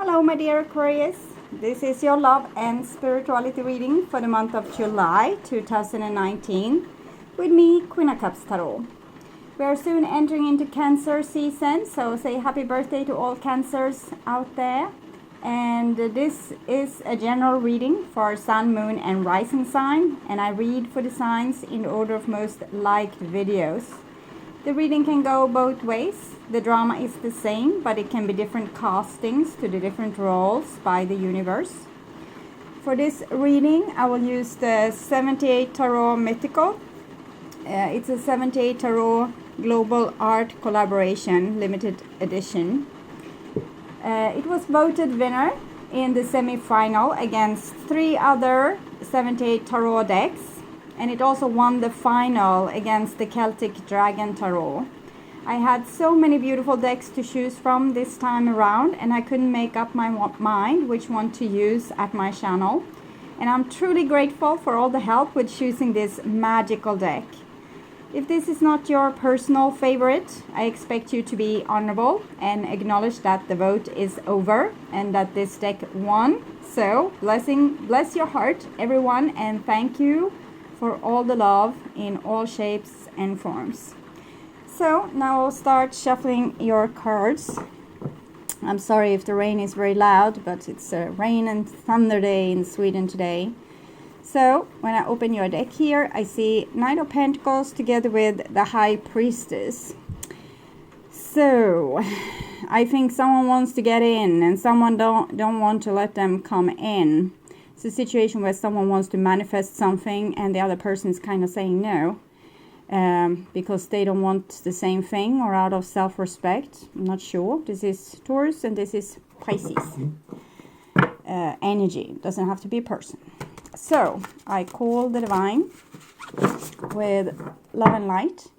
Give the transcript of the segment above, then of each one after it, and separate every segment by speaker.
Speaker 1: Hello my dear Aquarius, this is your love and spirituality reading for the month of July 2019 with me, Queen of Cups Tarot. We are soon entering into Cancer season, so say happy birthday to all Cancers out there. And this is a general reading for Sun, Moon and Rising sign, and I read for the signs in order of most liked videos. The reading can go both ways. The drama is the same, but it can be different castings to the different roles by the universe. For this reading, I will use the 78 Tarot Mythical. It's a 78 Tarot Global Art Collaboration Limited Edition. It was voted winner in the semi-final against 3 other 78 Tarot decks. And it also won the final against the Celtic Dragon Tarot. I had so many beautiful decks to choose from this time around, and I couldn't make up my mind which one to use at my channel. And I'm truly grateful for all the help with choosing this magical deck. If this is not your personal favorite, I expect you to be honorable and acknowledge that the vote is over and that this deck won. So bless your heart, everyone, and thank you for all the love in all shapes and forms. So now I'll start shuffling your cards. I'm sorry if the rain is very loud, but it's a rain and thunder day in Sweden today. So when I open your deck here, I see Knight of Pentacles together with the High Priestess. So I think someone wants to get in and someone don't want to let them come in. It's a situation where someone wants to manifest something and the other person is kind of saying no because they don't want the same thing or out of self-respect. I'm not sure. This is Taurus and this is Pisces. Energy. Doesn't have to be a person. So I call the Divine with Love and Light.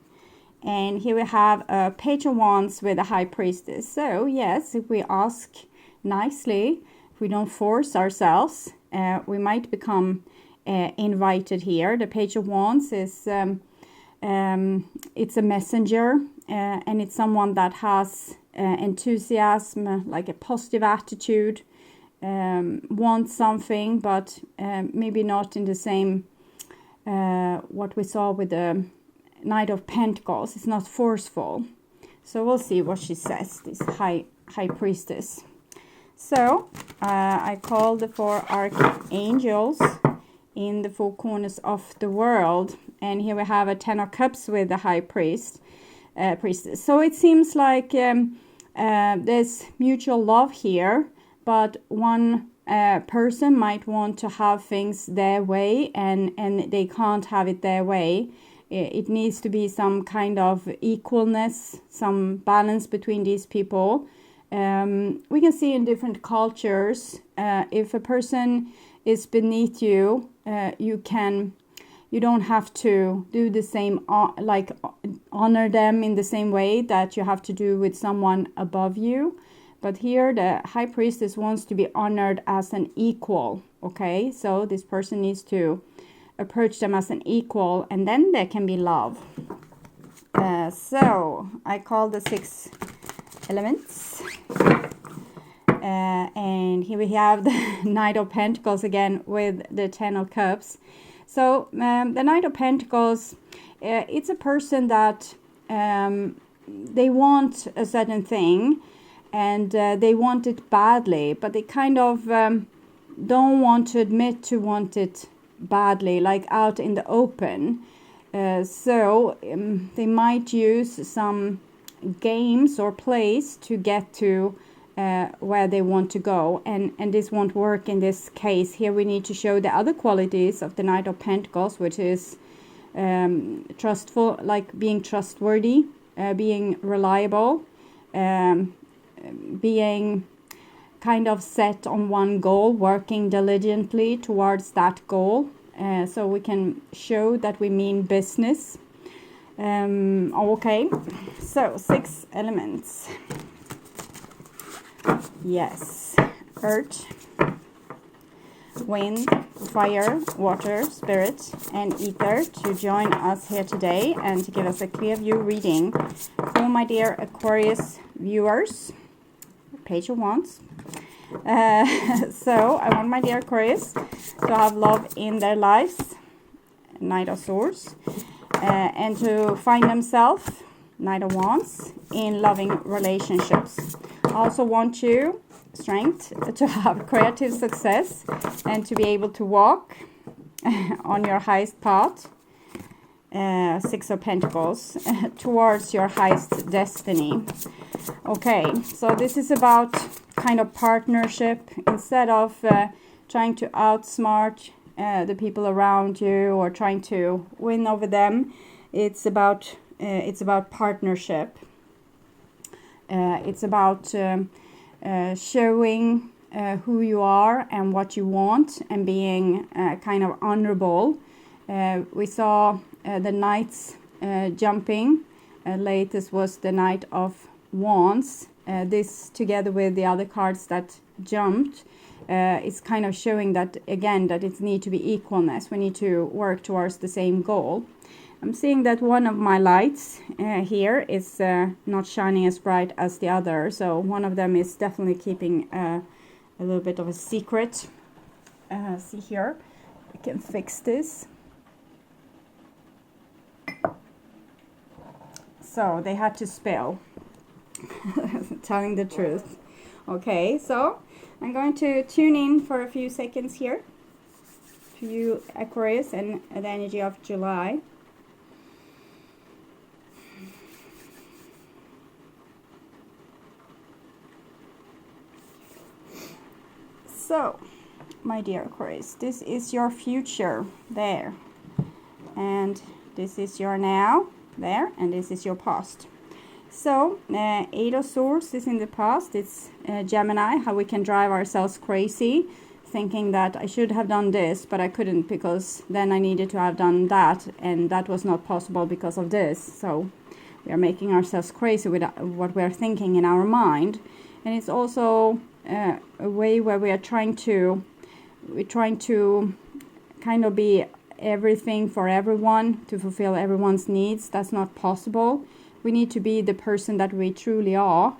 Speaker 1: And here we have a Page of Wands with a High Priestess. So yes, if we ask nicely, if we don't force ourselves, we might become invited here. The Page of Wands is it's a messenger, and it's someone that has enthusiasm, like a positive attitude, wants something, but maybe not in the same what we saw with the Knight of Pentacles. It's not forceful. So we'll see what she says, this High Priestess. So I call the 4 archangels in the 4 corners of the world, and here we have a 10 of Cups with the High Priestess. So it seems like there's mutual love here, but one person might want to have things their way, and they can't have it their way. It needs to be some kind of equalness, some balance between these people. We can see in different cultures, if a person is beneath you, you don't have to do the same, like honor them in the same way that you have to do with someone above you. But here the High Priestess wants to be honored as an equal. Okay, so this person needs to approach them as an equal, and then there can be love. So I call the 6 elements. And here we have the Knight of Pentacles again with the 10 of Cups. So the Knight of Pentacles, it's a person that they want a certain thing, and they want it badly, but they kind of don't want to admit to want it badly, like out in the open. So they might use some games or plays to get to where they want to go, and this won't work in this case. Here we need to show the other qualities of the Knight of Pentacles, which is trustful, like being trustworthy, being reliable, being kind of set on one goal, working diligently towards that goal. So we can show that we mean business. Okay, so 6 elements. Yes, earth, wind, fire, water, spirit, and ether to join us here today and to give us a clear view reading for my dear Aquarius viewers. Page of Wands. So I want my dear Aquarius to have love in their lives, Knight of Swords, and to find themselves, Knight of Wands, in loving relationships. I also want you, strength, to have creative success and to be able to walk on your highest path, Six of Pentacles, towards your highest destiny. Okay, so this is about kind of partnership. Instead of trying to outsmart the people around you or trying to win over them, it's about partnership. It's about showing who you are and what you want, and being kind of honorable. We saw the knights jumping. Latest was the Knight of Wands. This, together with the other cards that jumped, is kind of showing that, again, that it needs to be equalness. We need to work towards the same goal. I'm seeing that one of my lights here is not shining as bright as the other, so one of them is definitely keeping a little bit of a secret. See here, I can fix this. So they had to spill. Telling the truth. Okay, so I'm going to tune in for a few seconds here to you, Aquarius, and the energy of July. So, my dear Aquarius, this is your future there, and this is your now there, and this is your past. So, Eight of Swords is in the past. It's Gemini, how we can drive ourselves crazy, thinking that I should have done this, but I couldn't because then I needed to have done that, and that was not possible because of this. So, we are making ourselves crazy with what we are thinking in our mind. And it's also a way where we're trying to kind of be everything for everyone, to fulfill everyone's needs. That's not possible. We need to be the person that we truly are,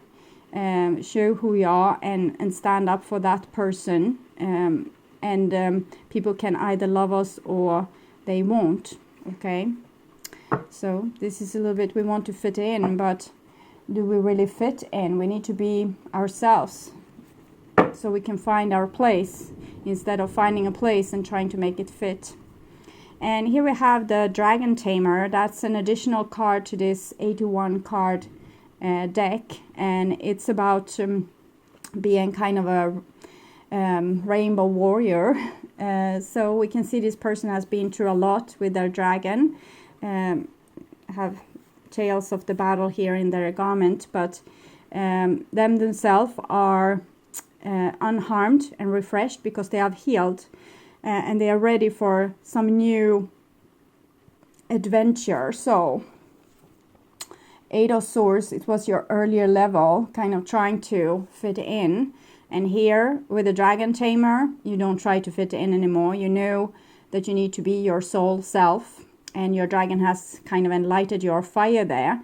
Speaker 1: show who we are, and stand up for that person. And people can either love us or they won't. Okay, so this is a little bit, we want to fit in, but do we really fit in? We need to be ourselves so we can find our place, instead of finding a place and trying to make it fit. And here we have the Dragon Tamer. That's an additional card to this 81 card deck, and it's about being kind of a rainbow warrior. So we can see this person has been through a lot with their dragon, have tales of the battle here in their garment, but them themselves are unharmed and refreshed because they have healed. And they are ready for some new adventure. So, Eight of Swords, it was your earlier level, kind of trying to fit in. And here, with the Dragon Tamer, you don't try to fit in anymore. You know that you need to be your soul self. And your dragon has kind of enlightened your fire there.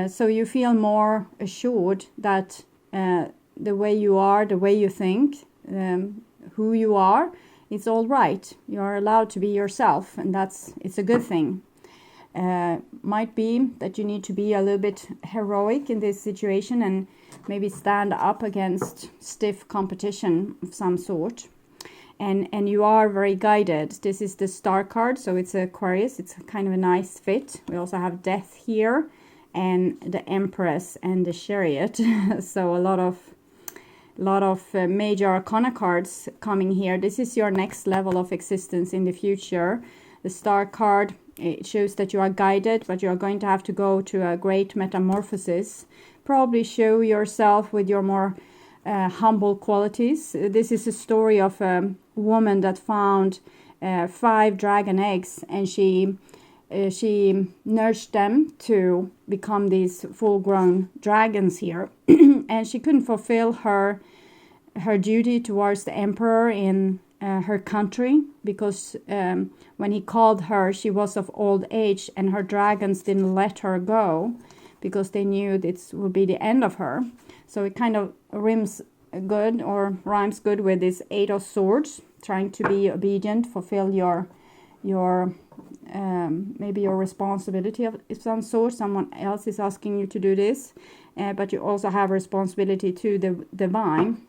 Speaker 1: So you feel more assured that the way you are, the way you think, who you are, it's all right. You are allowed to be yourself, and it's a good thing. Might be that you need to be a little bit heroic in this situation and maybe stand up against stiff competition of some sort. And you are very guided. This is the Star card, so it's Aquarius. It's kind of a nice fit. We also have Death here, and the Empress and the Chariot. So a lot of major arcana cards coming here. This is your next level of existence in the future. The Star card, it shows that you are guided, but you are going to have to go to a great metamorphosis. Probably show yourself with your more humble qualities. This is a story of a woman that found 5 dragon eggs, and she nurtured them to become these full-grown dragons here. And she couldn't fulfill her duty towards the emperor in her country, because when he called her, she was of old age, and her dragons didn't let her go because they knew this would be the end of her. So it kind of good or rhymes good with this 8 of Swords, trying to be obedient, fulfill your maybe your responsibility of some sort. Someone else is asking you to do this, but you also have responsibility to the divine.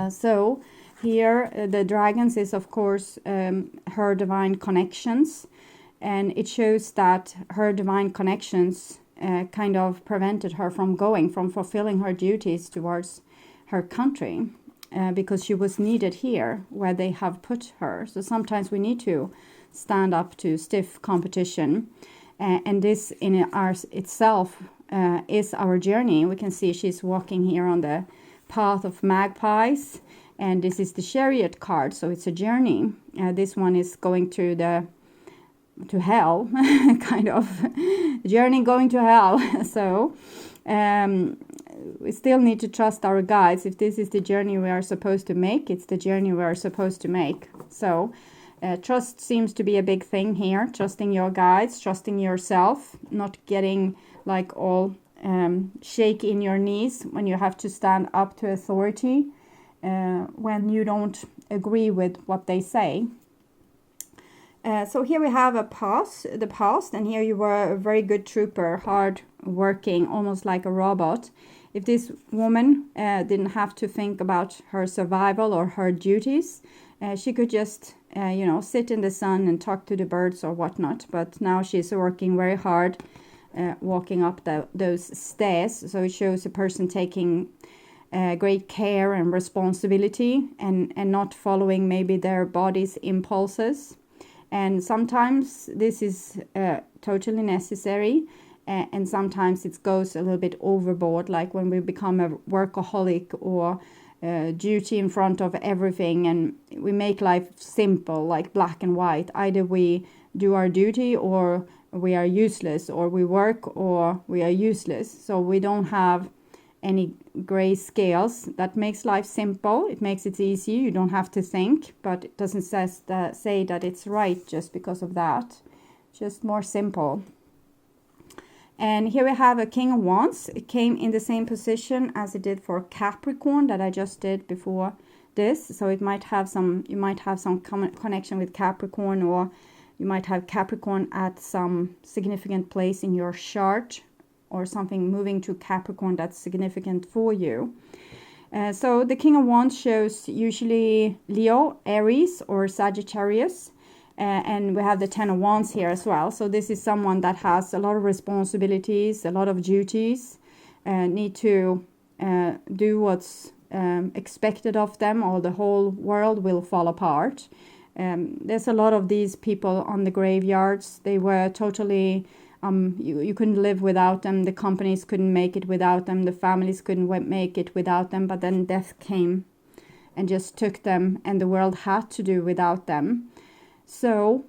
Speaker 1: So here the dragons is of course her divine connections, and it shows that her divine connections kind of prevented her from fulfilling her duties towards her country, because she was needed here where they have put her. So sometimes we need to stand up to stiff competition, and this in itself is our journey. We can see she's walking here on the path of magpies, and this is the Chariot card, so it's a journey. This one is going to hell, kind of journey going to hell. So we still need to trust our guides. If this is the journey we are supposed to make, it's the journey we are supposed to make. So trust seems to be a big thing here. Trusting your guides, trusting yourself, not getting like all shaky in your knees when you have to stand up to authority, when you don't agree with what they say. So here we have the past, and here you were a very good trooper, hard working, almost like a robot. If this woman didn't have to think about her survival or her duties, she could just, sit in the sun and talk to the birds or whatnot. But now she's working very hard, walking up those stairs. So it shows a person taking great care and responsibility, and not following maybe their body's impulses. And sometimes this is totally necessary, and sometimes it goes a little bit overboard, like when we become a workaholic or duty in front of everything, and we make life simple, like black and white. Either we do our duty or we are useless, or we work or we are useless. So we don't have any gray scales. That makes life simple. It makes it easy. You don't have to think, but it doesn't say that it's right just because of that. Just more simple. And here we have a King of Wands. It came in the same position as it did for Capricorn that I just did before this. So it might have you might have some connection with Capricorn, or you might have Capricorn at some significant place in your chart, or something moving to Capricorn that's significant for you. So the King of Wands shows usually Leo, Aries, or Sagittarius. And we have the Ten of Wands here as well. So this is someone that has a lot of responsibilities, a lot of duties, need to do what's expected of them, or the whole world will fall apart. There's a lot of these people on the graveyards. They were totally... you couldn't live without them. The companies couldn't make it without them. The families couldn't make it without them. But then death came and just took them, and the world had to do without them. So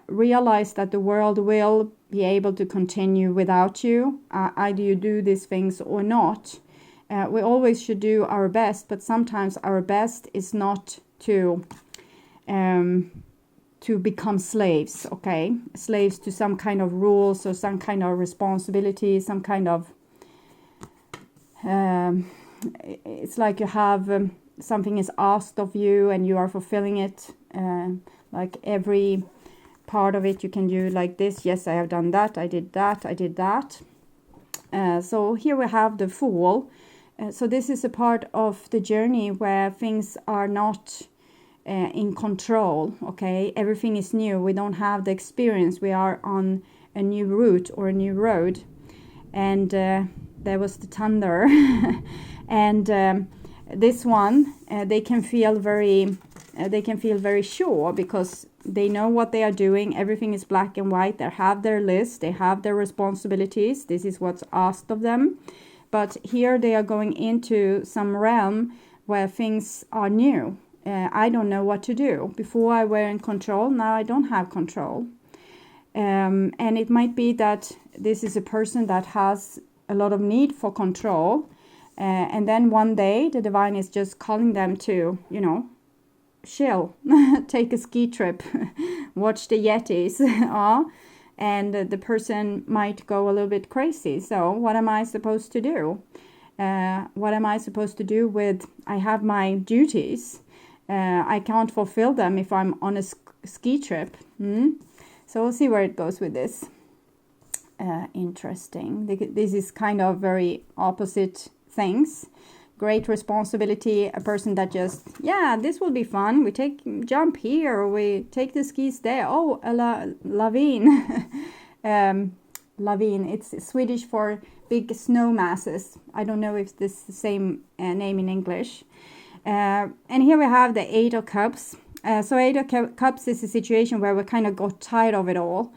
Speaker 1: realize that the world will be able to continue without you. Either you do these things or not. We always should do our best, but sometimes our best is not to become slaves, okay? Slaves to some kind of rules or some kind of responsibility, some kind of... it's like you have... something is asked of you and you are fulfilling it. Like every part of it you can do like this. Yes, I have done that. I did that. I did that. So here we have the Fool. So this is a part of the journey where things are not... in control, okay? Everything is new. We don't have the experience. We are on a new route or a new road. And there was the thunder. And this one, they can feel very sure, because they know what they are doing. Everything is black and white. They have their list. They have their responsibilities. This is what's asked of them. But here they are going into some realm where things are new. I don't know what to do. Before I were in control, now I don't have control. And it might be that this is a person that has a lot of need for control. And then one day the divine is just calling them to, chill, take a ski trip, watch the Yetis. And the person might go a little bit crazy. So what am I supposed to do? What am I supposed to do with, I have my duties. I can't fulfill them if I'm on a ski trip. So we'll see where it goes with this. Interesting. This is kind of very opposite things. Great responsibility, a person that just, yeah, this will be fun. We jump here, or we take the skis there. Oh, lavin. Lavin, it's Swedish for big snow masses. I don't know if this is the same name in English. And here we have the Eight of Cups. So Eight of Cups is a situation where we kind of got tired of it all.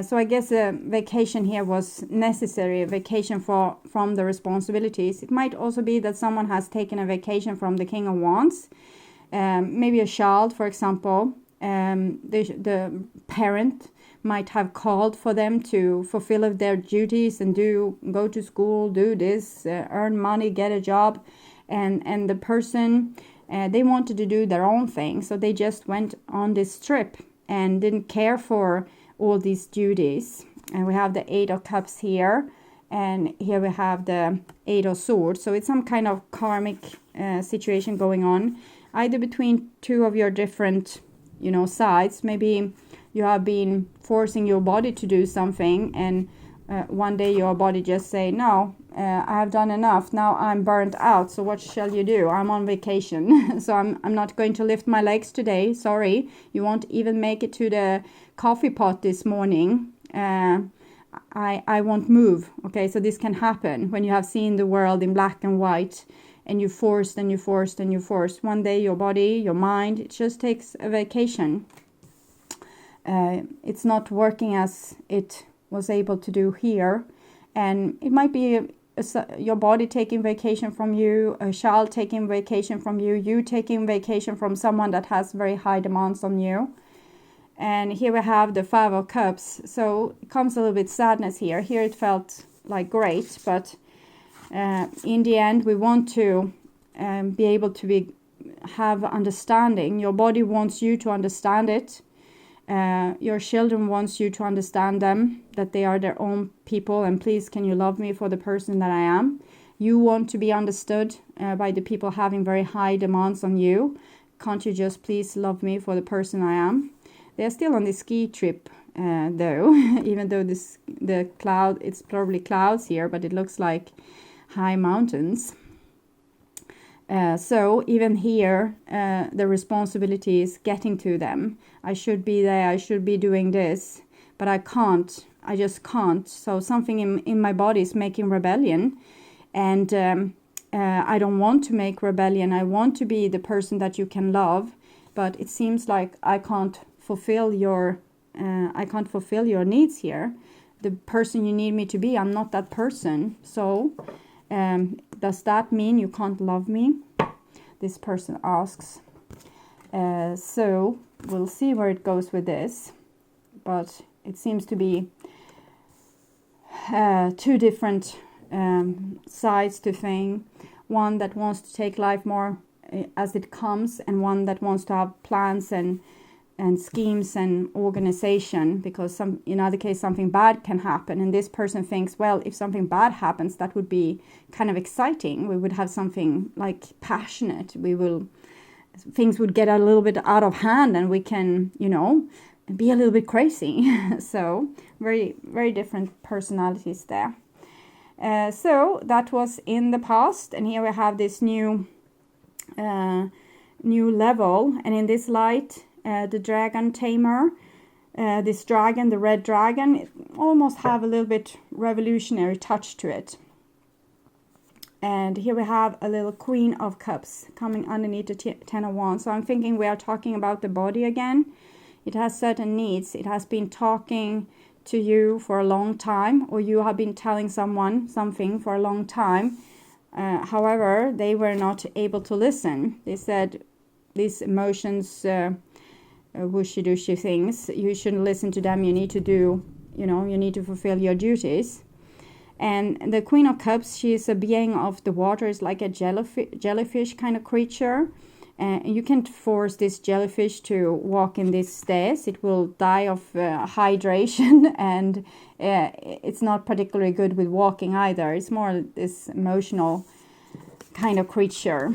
Speaker 1: So I guess a vacation here was necessary, a vacation from the responsibilities. It might also be that someone has taken a vacation from the King of Wands. Maybe a child, for example. The parent might have called for them to fulfill their duties and go to school, do this, earn money, get a job. And the person, they wanted to do their own thing. So they just went on this trip and didn't care for all these duties. And we have the Eight of Cups here, and here we have the Eight of Swords. So it's some kind of karmic situation going on, either between two of your different, sides. Maybe you have been forcing your body to do something, and one day your body just say, no, I have done enough. Now I'm burnt out. So what shall you do? I'm on vacation. So I'm not going to lift my legs today. Sorry. You won't even make it to the coffee pot this morning. I won't move. Okay, so this can happen when you have seen the world in black and white, and you forced and you forced and you forced. One day your body, your mind, it just takes a vacation. It's not working as it was able to do here, and it might be your body taking vacation from you, a child taking vacation from you taking vacation from someone that has very high demands on you. And here we have the Five of Cups. So it comes a little bit sadness here. Here it felt like great, but in the end we want to be able to have understanding. Your body wants you to understand it. Your children wants you to understand them, that they are their own people, and please, can you love me for the person that I am? You want to be understood by the people having very high demands on you. Can't you just please love me for the person I am? They're still on the ski trip though, even though it's probably clouds here, but it looks like high mountains. So even here, the responsibility is getting to them. I should be there, I should be doing this, but I can't. I just can't. So something in my body is making rebellion. And I don't want to make rebellion. I want to be the person that you can love. But it seems like I can't fulfill your needs here. The person you need me to be, I'm not that person. So does that mean you can't love me? This person asks. So we'll see where it goes with this. But it seems to be two different sides to thing. One that wants to take life more as it comes, and one that wants to have plans and schemes and organization, because in other case something bad can happen, and this person thinks, well, if something bad happens, that would be kind of exciting. We would have something like passionate. Things would get a little bit out of hand, and we can, be a little bit crazy. So very, very different personalities there. So that was in the past, and here we have this new level, and in this light, the dragon tamer, this dragon, the red dragon, it almost have a little bit revolutionary touch to it. And here we have a little Queen of Cups coming underneath the Ten of Wands. So I'm thinking we are talking about the body again. It has certain needs. It has been talking to you for a long time, or you have been telling someone something for a long time. However, they were not able to listen. They said these emotions, whooshy-dooshy things, you shouldn't listen to them. You need to do, you need to fulfill your duties. And the Queen of Cups, she is a being of the water, is like a jellyfish kind of creature. You can't force this jellyfish to walk in these stairs. It will die of hydration, and it's not particularly good with walking either. It's more this emotional kind of creature.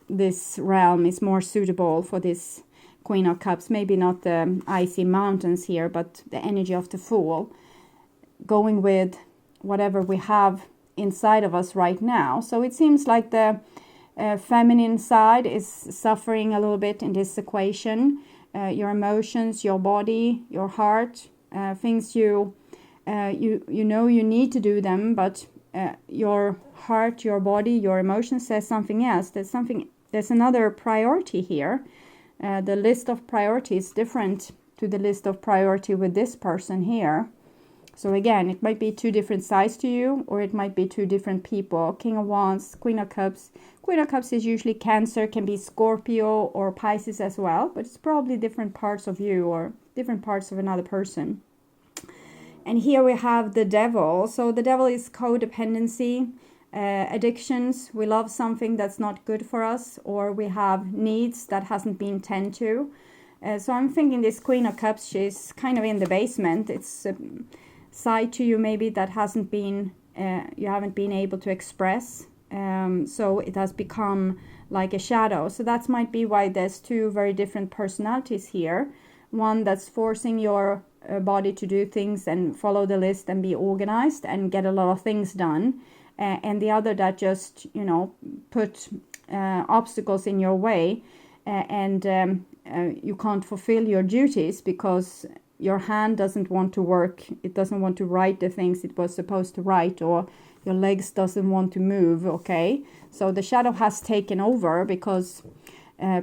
Speaker 1: This realm is more suitable for this Queen of Cups. Maybe not the icy mountains here, but the energy of the Fool. Going with whatever we have inside of us right now. So it seems like the feminine side is suffering a little bit in this equation. Your emotions, your body, your heart, things you know you need to do them, but your heart, your body, your emotions says something else. There's another priority here. The list of priorities is different to the list of priority with this person here. So again, it might be two different sides to you, or it might be two different people. King of Wands, Queen of Cups. Queen of Cups is usually Cancer, can be Scorpio or Pisces as well, but it's probably different parts of you or different parts of another person. And here we have the Devil. So the Devil is codependency, addictions. We love something that's not good for us, or we have needs that hasn't been tended to. So I'm thinking this Queen of Cups, she's kind of in the basement. It's a side to you maybe that hasn't been, you haven't been able to express. So it has become like a shadow. So that might be why there's two very different personalities here. One that's forcing your body to do things and follow the list and be organized and get a lot of things done. And the other that just, put obstacles in your way and you can't fulfill your duties because your hand doesn't want to work. It doesn't want to write the things it was supposed to write, or your legs doesn't want to move, okay? So the shadow has taken over because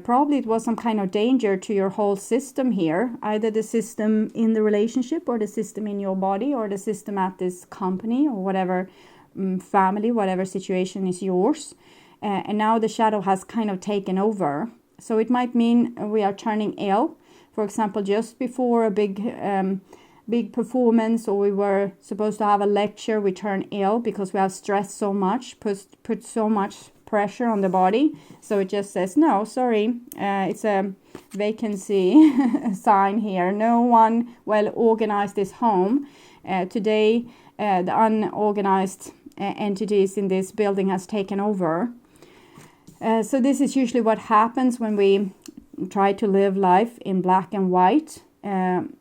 Speaker 1: probably it was some kind of danger to your whole system here, either the system in the relationship or the system in your body or the system at this company or whatever family, whatever situation is yours. And now the shadow has kind of taken over. So it might mean we are turning ill. For example, just before a big performance, or we were supposed to have a lecture, we turn ill because we have stressed so much, put so much pressure on the body. So it just says, no, sorry, it's a vacancy sign here. No one well organized is home. Today, the unorganized entities in this building has taken over. So this is usually what happens when we try to live life in black and white.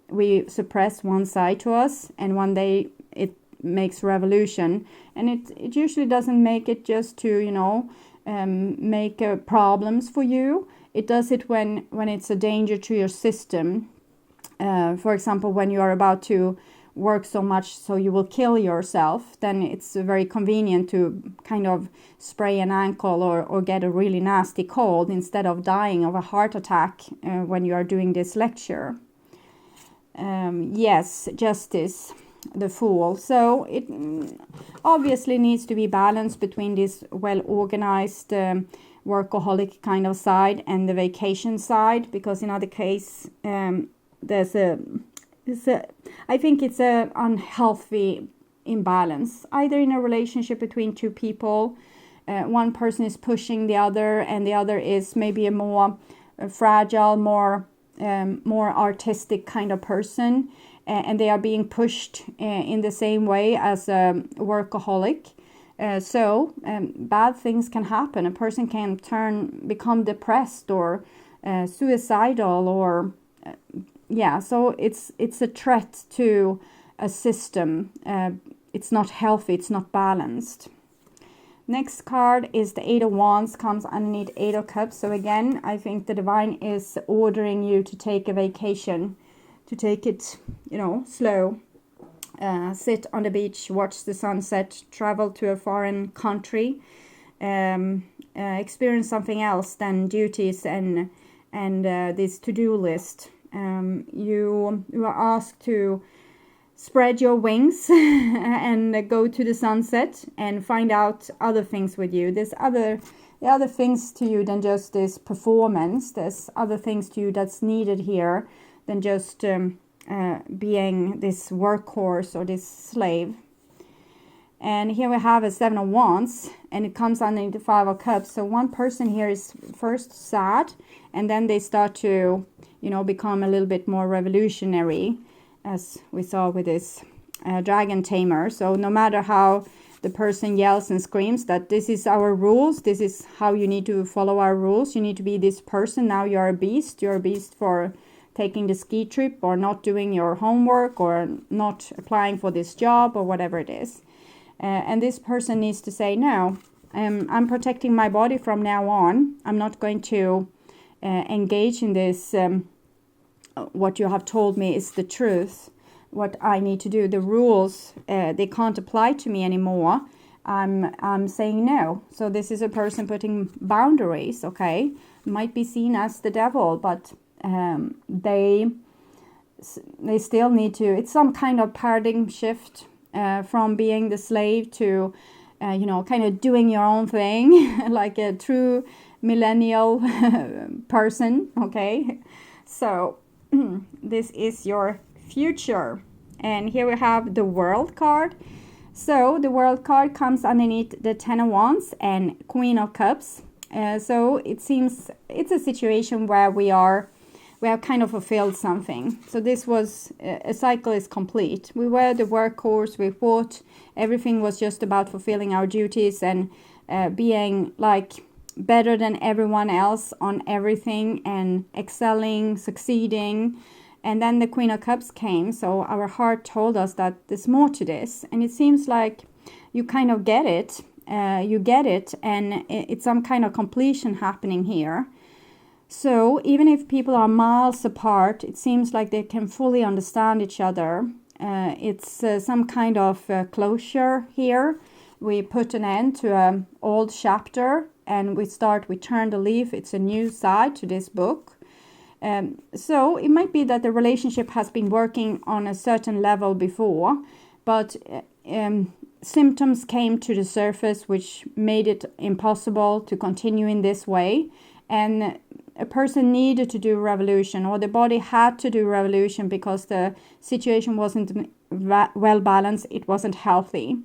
Speaker 1: We suppress one side to us, and one day it makes revolution. And it usually doesn't make it just to, make problems for you. It does it when it's a danger to your system. For example, when you are about to work so much so you will kill yourself, then it's very convenient to kind of spray an ankle or get a really nasty cold instead of dying of a heart attack when you are doing this lecture. Yes, Justice, the Fool. So it obviously needs to be balanced between this well-organized workaholic kind of side and the vacation side, because in other case I think it's a unhealthy imbalance, either in a relationship between two people. One person is pushing the other, and the other is maybe a more fragile, more artistic kind of person, and they are being pushed in the same way as a workaholic. So bad things can happen. A person can become depressed or suicidal, or so it's a threat to a system. It's not healthy, it's not balanced. Next card is the Eight of Wands, comes underneath Eight of Cups. So again, I think the divine is ordering you to take a vacation, to take it, slow. Sit on the beach, watch the sunset, travel to a foreign country, experience something else than duties and this to-do list. You are asked to spread your wings and go to the sunset and find out other things with you. There's other things to you than just this performance. There's other things to you that's needed here than just being this workhorse or this slave. And here we have a Seven of Wands, and it comes underneath the Five of Cups. So one person here is first sad, and then they start to become a little bit more revolutionary, as we saw with this dragon tamer. So no matter how the person yells and screams that this is our rules, this is how you need to follow our rules, you need to be this person, now you're a beast for taking the ski trip or not doing your homework or not applying for this job or whatever it is. And this person needs to say, no, I'm protecting my body from now on. I'm not going to engage in this, what you have told me is the truth, what I need to do. The rules, they can't apply to me anymore. I'm saying no. So this is a person putting boundaries, okay? Might be seen as the devil, but they still need to, it's some kind of paradigm shift from being the slave to, kind of doing your own thing, like a true millennial person, okay? So this is your future. And here we have the World card. So the World card comes underneath the Ten of Wands and Queen of Cups. So it seems it's a situation where we have kind of fulfilled something. So this was, a cycle is complete. We were the workhorse, we fought, everything was just about fulfilling our duties and being like better than everyone else on everything and excelling, succeeding. And then the Queen of Cups came, so our heart told us that there's more to this. And it seems like you kind of get it, and it's some kind of completion happening here. So even if people are miles apart, it seems like they can fully understand each other. It's some kind of closure here. We put an end to an old chapter and we turn the leaf. It's a new side to this book. So it might be that the relationship has been working on a certain level before, but symptoms came to the surface which made it impossible to continue in this way. And a person needed to do revolution, or the body had to do revolution because the situation wasn't well balanced, it wasn't healthy.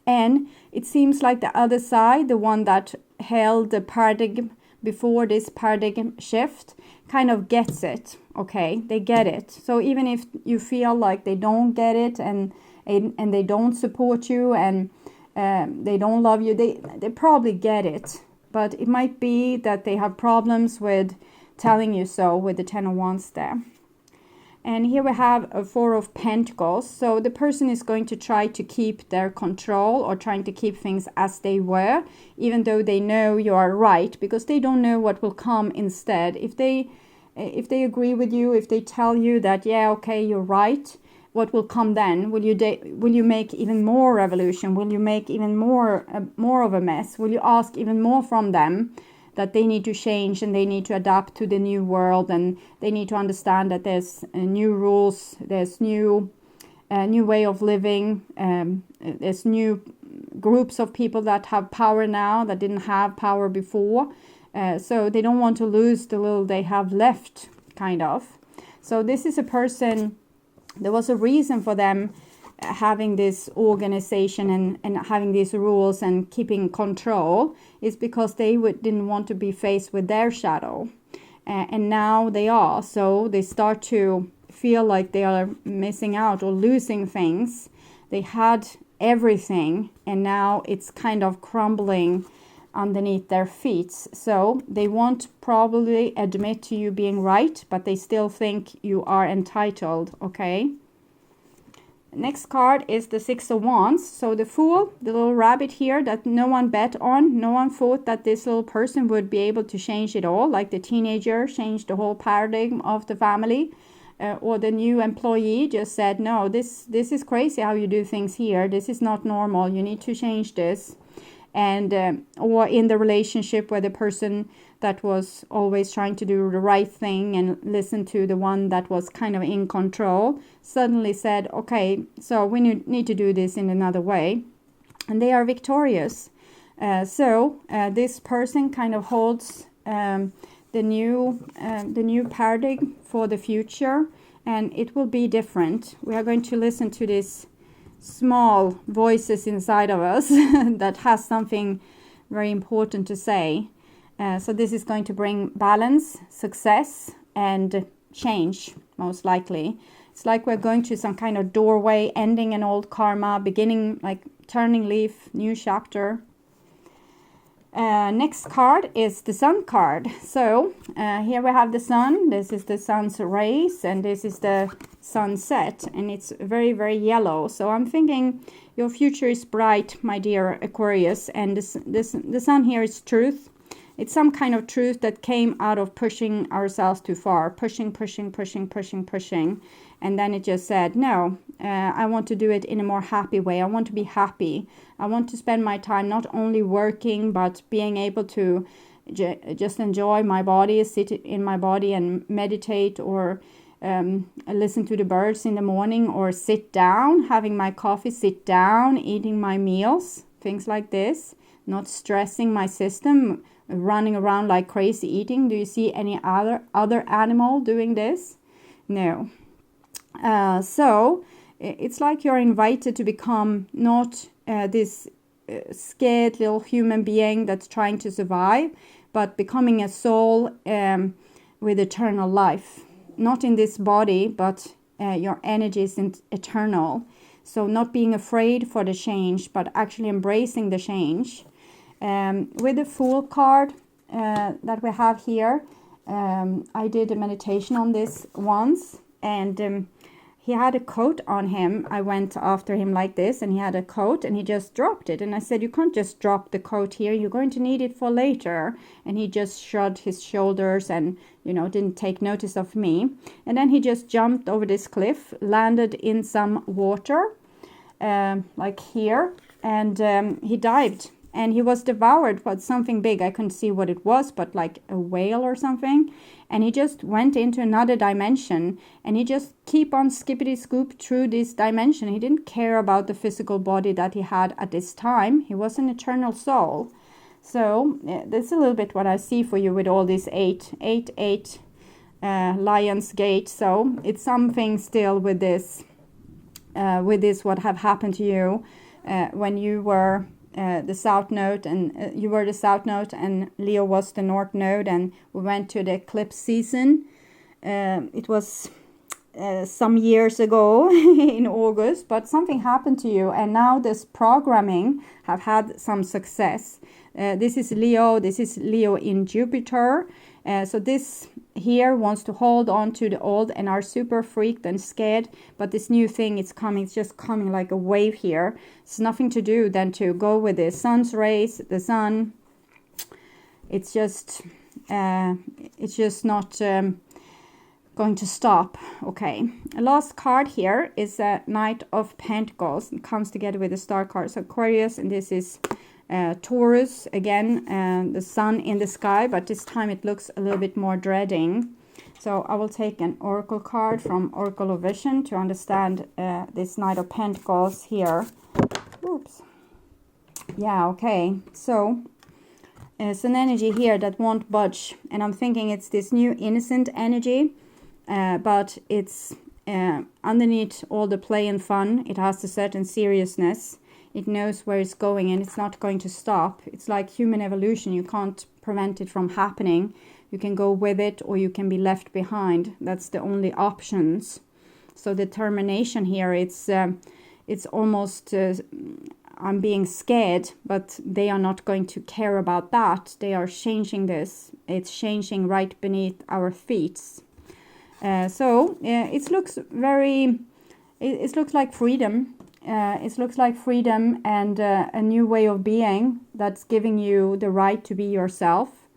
Speaker 1: And it seems like the other side, the one that held the paradigm before this paradigm shift, kind of gets it, okay? They get it. So even if you feel like they don't get it and they don't support you and they don't love you, they probably get it. But it might be that they have problems with telling you so with the Ten of Wands there. And here we have a Four of Pentacles. So the person is going to try to keep their control or trying to keep things as they were, even though they know you are right, because they don't know what will come instead. If they agree with you, if they tell you that, yeah, okay, you're right, what will come then? Will you make even more revolution? Will you make even more of a mess? Will you ask even more from them that they need to change and they need to adapt to the new world and they need to understand that there's new rules, there's new way of living, there's new groups of people that have power now that didn't have power before. So they don't want to lose the little they have left, kind of. So this is a person. There was a reason for them having this organization and having these rules and keeping control. Is because they didn't want to be faced with their shadow. And now they are. So they start to feel like they are missing out or losing things. They had everything and now it's kind of crumbling underneath their feet. So they won't probably admit to you being right, but they still think you are entitled, okay? Next card is the Six of Wands. So the Fool, the little rabbit here that no one bet on. No one thought that this little person would be able to change it all, like the teenager changed the whole paradigm of the family. Or the new employee just said, no, this is crazy how you do things here. This is not normal. You need to change this. And or in the relationship where the person that was always trying to do the right thing and listen to the one that was kind of in control suddenly said, okay, so we need to do this in another way. And they are victorious. So this person kind of holds the new paradigm for the future, and it will be different. We are going to listen to this small voices inside of us that has something very important to say. So this is going to bring balance, success, and change, most likely. It's like we're going to some kind of doorway, ending an old karma, beginning, like turning leaf, new chapter. Next card is the sun card. So here we have the sun. This is the sun's rays, and this is the sunset, and it's very, very yellow. So I'm thinking your future is bright, my dear Aquarius, and the sun here is truth. It's some kind of truth that came out of pushing ourselves too far, pushing, and then it just said, no, I want to do it in a more happy way. I want to be happy. I want to spend my time not only working, but being able to just enjoy my body, sit in my body and meditate, or listen to the birds in the morning, or sit down, having my coffee, sit down, eating my meals, things like this, not stressing my system, running around like crazy eating. Do you see any other animal doing this? No. So it's like you're invited to become not this scared little human being that's trying to survive, but becoming a soul with eternal life. Not in this body, but your energy is eternal. So not being afraid for the change, but actually embracing the change. With the Fool card that we have here, I did a meditation on this once, and he had a coat on him. I went after him like this, and he had a coat, and he just dropped it. And I said, you can't just drop the coat here. You're going to need it for later. And he just shrugged his shoulders and, didn't take notice of me. And then he just jumped over this cliff, landed in some water, like here, and he dived. And he was devoured by something big. I couldn't see what it was, but like a whale or something. And he just went into another dimension. And he just keep on skippity scoop through this dimension. He didn't care about the physical body that he had at this time. He was an eternal soul. So that's a little bit what I see for you with all these eight Lion's Gate. So it's something still with this what have happened to you when you were the South Node, and you were the South Node, and Leo was the North Node, and we went to the eclipse season. It was some years ago in August, but something happened to you, and now this programming have had some success. This is Leo in Jupiter. So this here wants to hold on to the old and are super freaked and scared, but this new thing is coming. It's just coming like a wave here. It's nothing to do than to go with the sun's rays, the sun. It's just not going to stop. Okay, a last card here is a Knight of Pentacles. It comes together with the star cards, Aquarius, and this is Taurus again, the sun in the sky, but this time it looks a little bit more dreading. So I will take an oracle card from Oracle of Vision to understand this Knight of Pentacles here. Oops. Yeah, okay. So it's an energy here that won't budge, and I'm thinking it's this new innocent energy, but it's underneath all the play and fun. It has a certain seriousness. It knows where it's going, and it's not going to stop. It's like human evolution. You can't prevent it from happening. You can go with it, or you can be left behind. That's the only options. So determination here, it's almost, I'm being scared, but they are not going to care about that. They are changing this. It's changing right beneath our feet. So it looks very, it looks like freedom. It looks like freedom and a new way of being that's giving you the right to be yourself,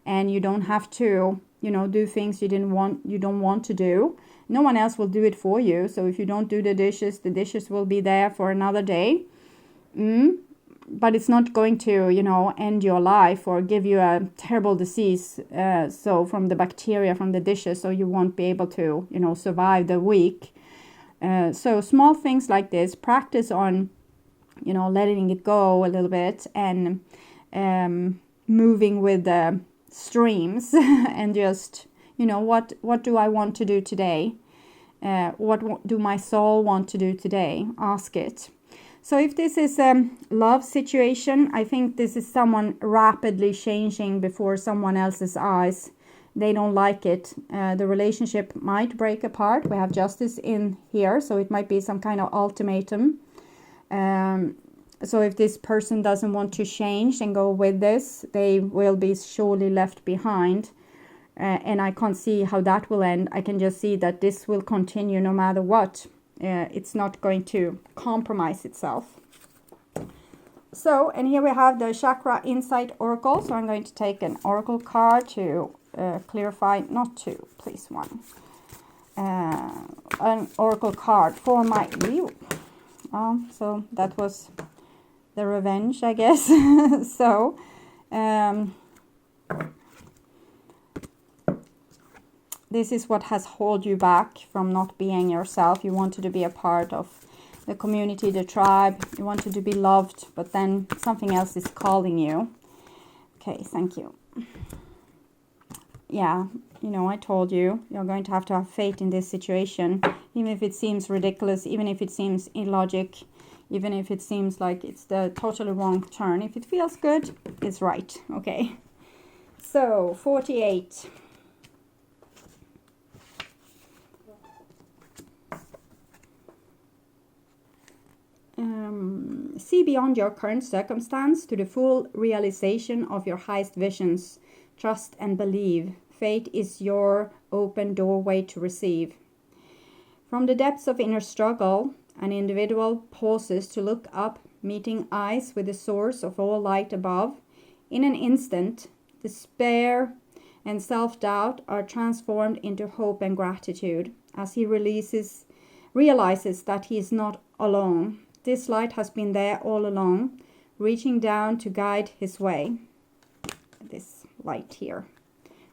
Speaker 1: and you don't have to, do things you don't want to do. No one else will do it for you. So if you don't do the dishes will be there for another day. But it's not going to, end your life or give you a terrible disease. So from the bacteria from the dishes, so you won't be able to, survive the week. So small things like this, practice on, letting it go a little bit, and moving with the streams and just, what do I want to do today? What do my soul want to do today? Ask it. So if this is a love situation, I think this is someone rapidly changing before someone else's eyes. they don't like it. The relationship might break apart. We have justice in here, so it might be some kind of ultimatum. So if this person doesn't want to change and go with this, they will be surely left behind. And I can't see how that will end. I can just see that this will continue no matter what. It's not going to compromise itself. So, and here we have the Chakra Insight Oracle. So I'm going to take an Oracle card to clarify, not two, please, one. An Oracle card for my view. So that was the revenge, I guess. So, this is what has held you back from not being yourself. You wanted to be a part of the community, the tribe. You wanted to be loved, but then something else is calling you. Okay, thank you. Yeah, you know, I told you, you're going to have faith in this situation, even if it seems ridiculous, even if it seems illogic, even if it seems like it's the totally wrong turn. If it feels good, it's right, okay? So, 48. See beyond your current circumstance to the full realization of your highest visions. Trust and believe. Fate is your open doorway to receive. From the depths of inner struggle, an individual pauses to look up, meeting eyes with the source of all light above. In an instant, despair and self-doubt are transformed into hope and gratitude as he realizes that he is not alone. This light has been there all along, reaching down to guide his way. This light here.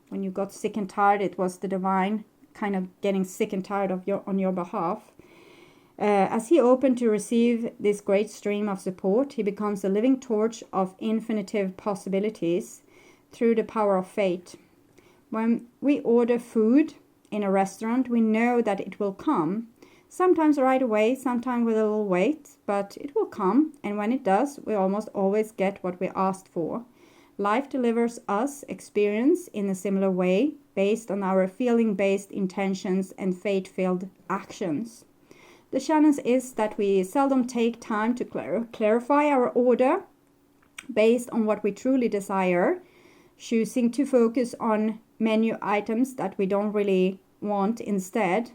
Speaker 1: When you got sick and tired, it was the divine kind of getting sick and tired of on your behalf. As he opened to receive this great stream of support, he becomes a living torch of infinitive possibilities through the power of fate. When we order food in a restaurant, we know that it will come. Sometimes right away, sometimes with a little wait, but it will come. And when it does, we almost always get what we asked for. Life delivers us experience in a similar way, based on our feeling-based intentions and fate-filled actions. The challenge is that we seldom take time to clarify our order based on what we truly desire, choosing to focus on menu items that we don't really want instead.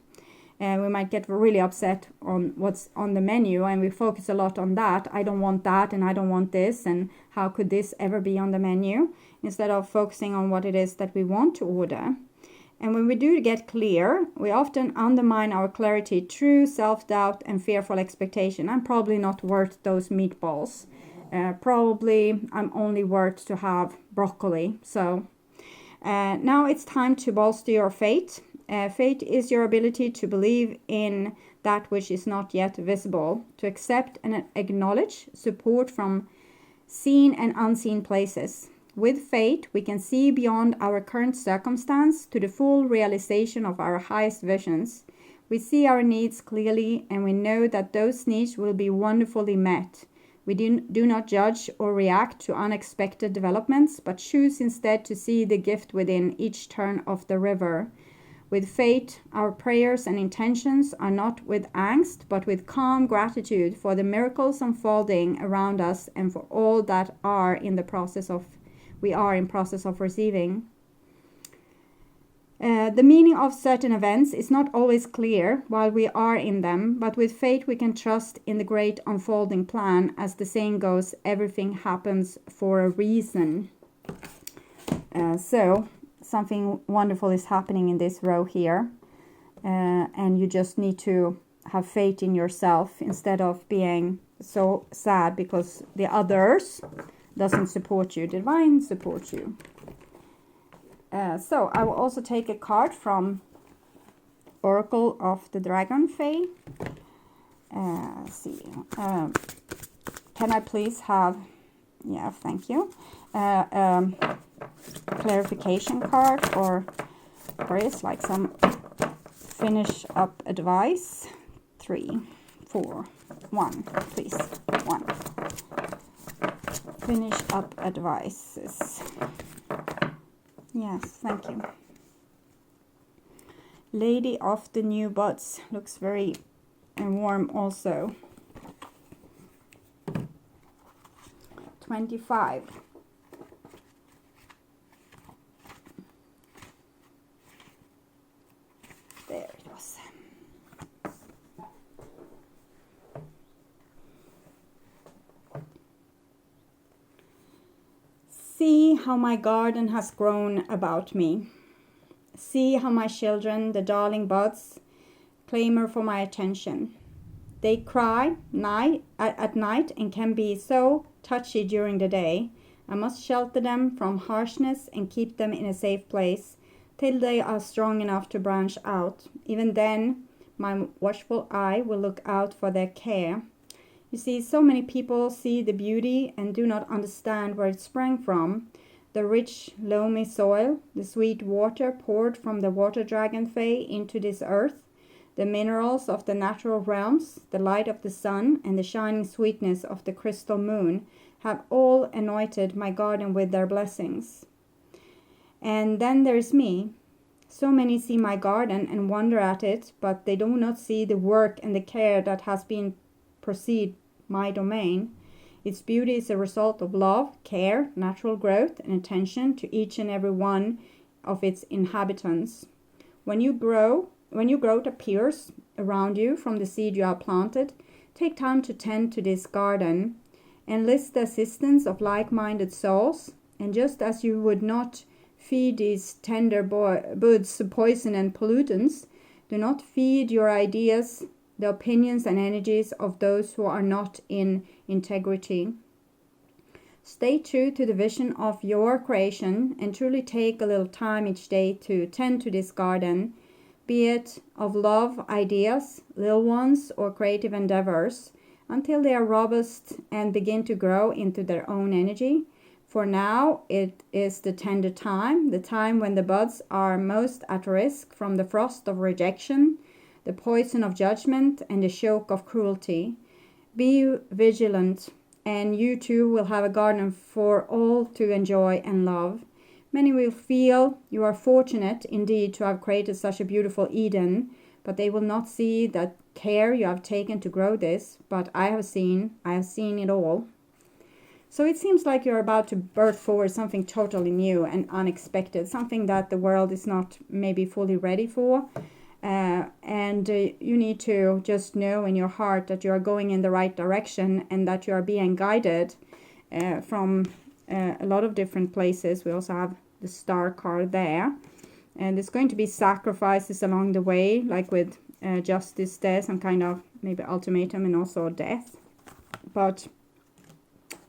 Speaker 1: We might get really upset on what's on the menu, and we focus a lot on that. I don't want that, and I don't want this, and how could this ever be on the menu? Instead of focusing on what it is that we want to order. And when we do get clear, we often undermine our clarity through self-doubt and fearful expectation. I'm probably not worth those meatballs. Probably I'm only worth to have broccoli. So now it's time to bolster your faith. Faith is your ability to believe in that which is not yet visible, to accept and acknowledge support from seen and unseen places. With faith, we can see beyond our current circumstance to the full realization of our highest visions. We see our needs clearly, and we know that those needs will be wonderfully met. We do not judge or react to unexpected developments, but choose instead to see the gift within each turn of the river. With faith, our prayers and intentions are not with angst, but with calm gratitude for the miracles unfolding around us and for all that we are in process of receiving. The meaning of certain events is not always clear while we are in them, but with faith we can trust in the great unfolding plan. As the saying goes, everything happens for a reason. So something wonderful is happening in this row here, and you just need to have faith in yourself instead of being so sad because the others doesn't support you. Divine supports you. So I will also take a card from Oracle of the Dragon Fae. See, can I please have, yeah, thank you, clarification card for Aquarius, like some finish up advice. 3, 4, 1, please, 1. Finish up advices. Yes, thank you. Lady of the New Buds. Looks very warm also. 25. There it was. See how my garden has grown about me. See how my children, the darling buds, clamor for my attention. They cry at night and can be so touchy during the day. I must shelter them from harshness and keep them in a safe place till they are strong enough to branch out. Even then, my watchful eye will look out for their care. You see, so many people see the beauty and do not understand where it sprang from. The rich, loamy soil, the sweet water poured from the water dragon fae into this earth, the minerals of the natural realms, the light of the sun, and the shining sweetness of the crystal moon have all anointed my garden with their blessings. And then there's me. So many see my garden and wonder at it, but they do not see the work and the care that has been proceed my domain. Its beauty is a result of love, care, natural growth, and attention to each and every one of its inhabitants. When growth appears around you from the seed you have planted, take time to tend to this garden. Enlist the assistance of like-minded souls, and just as you would not feed these tender buds poison and pollutants, do not feed your ideas, the opinions and energies of those who are not in integrity. Stay true to the vision of your creation and truly take a little time each day to tend to this garden, be it of love, ideas, little ones, or creative endeavors, until they are robust and begin to grow into their own energy. For now, it is the tender time, the time when the buds are most at risk from the frost of rejection, the poison of judgment, and the choke of cruelty. Be vigilant, and you too will have a garden for all to enjoy and love. Many will feel you are fortunate indeed to have created such a beautiful Eden, but they will not see the care you have taken to grow this. But I have seen it all. So it seems like you're about to birth forward something totally new and unexpected, something that the world is not maybe fully ready for. And you need to just know in your heart that you are going in the right direction and that you are being guided from a lot of different places. We also have the star card there. And there's going to be sacrifices along the way, like with justice there, some kind of maybe ultimatum and also death. But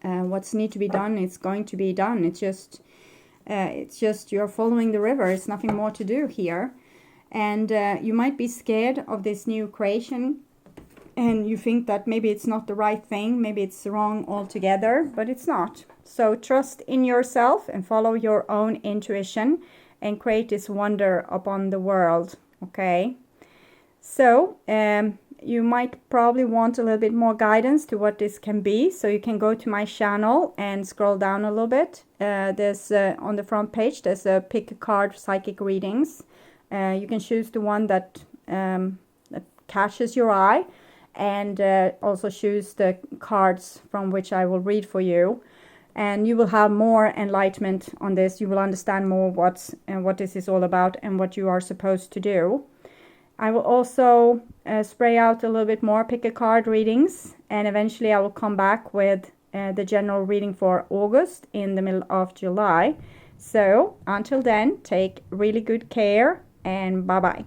Speaker 1: what's need to be done is going to be done. It's just you're following the river. It's nothing more to do here. And you might be scared of this new creation and you think that maybe it's not the right thing, maybe it's wrong altogether, but it's not. So trust in yourself and follow your own intuition and create this wonder upon the world, okay? So you might probably want a little bit more guidance to what this can be, so you can go to my channel and scroll down a little bit. There's on the front page, there's a pick a card psychic readings. You can choose the one that catches your eye, and also choose the cards from which I will read for you. And you will have more enlightenment on this. You will understand more what this is all about and what you are supposed to do. I will also spray out a little bit more pick a card readings, and eventually I will come back with the general reading for August in the middle of July. So until then, take really good care and bye-bye.